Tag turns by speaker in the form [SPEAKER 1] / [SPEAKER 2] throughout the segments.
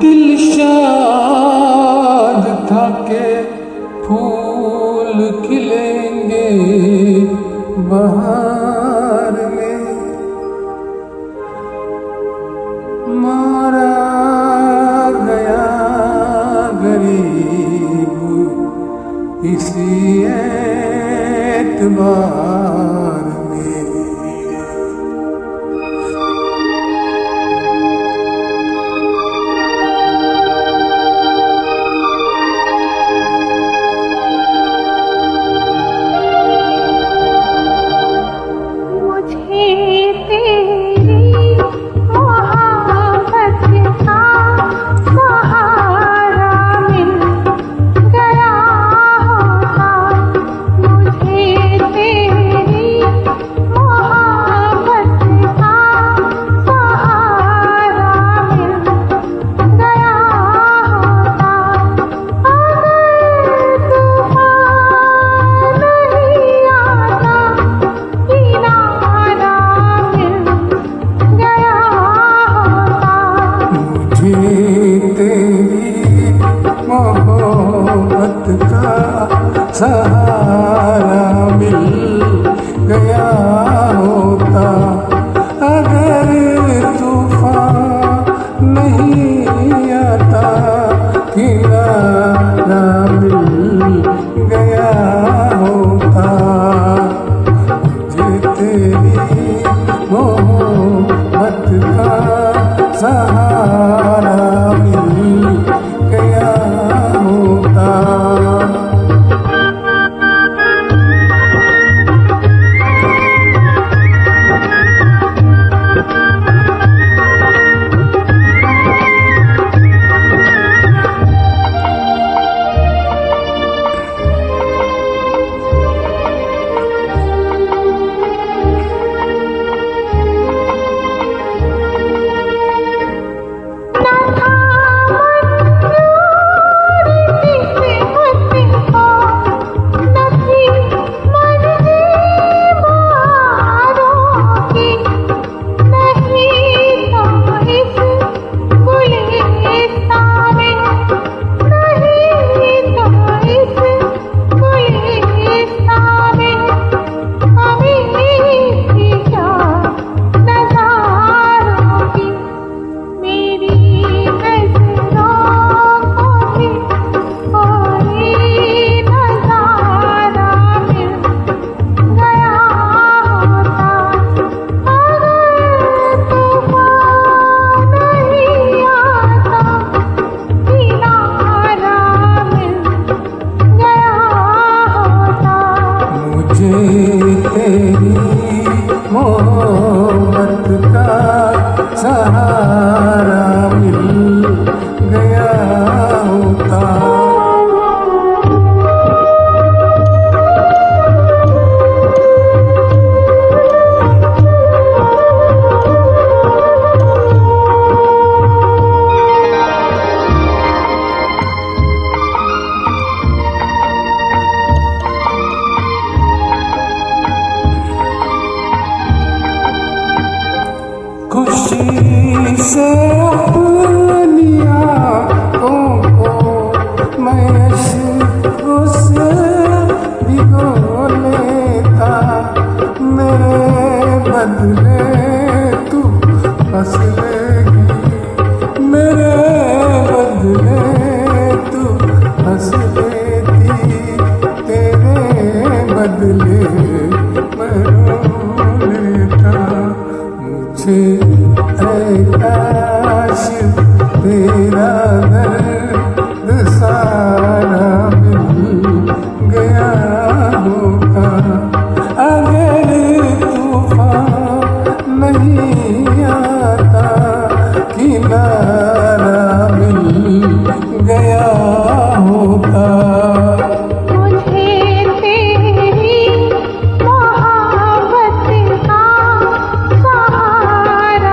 [SPEAKER 1] दिल शाद था के फूल खिलेंगे बहार में, मारा गया गरीब इसी एतबार में। मोहब्बत का सहारा मिल गया होता, अगर तूफान नहीं आता किनारा मिल गया होता। मुझे तेरी मोहब्बत का सहारा मिल गया होता। तेरी मोहब्बत का सहारा मिल गया होता। खुशी से अपनी आँखों को मैं अश्कों से भिगो लेता, मेरे बदले तू हंस लेगी, मेरे बदले तू हंस लेती, तेरे बदले मैं रो लेता। मुझे काश तेरा दर्द सारा मिल गया होगा, अगर तूफान नहीं आता किनारा मिल गया होगा।
[SPEAKER 2] मुझे तेरी मोहब्बत का सहारा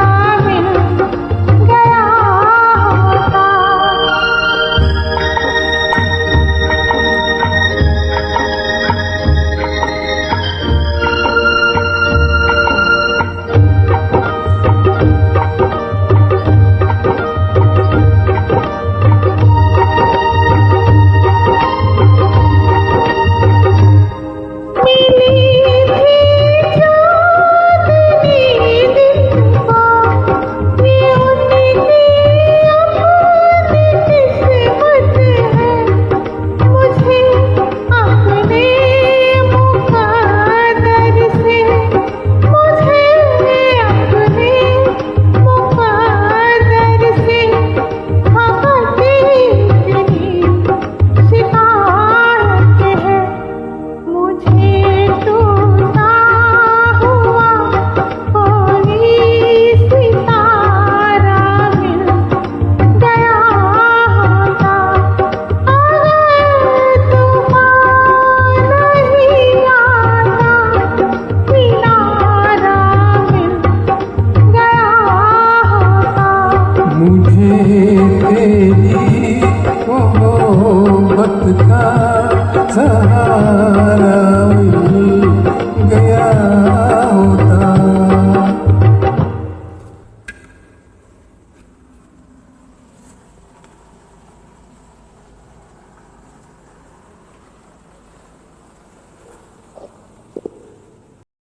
[SPEAKER 1] का सहारा मिल गया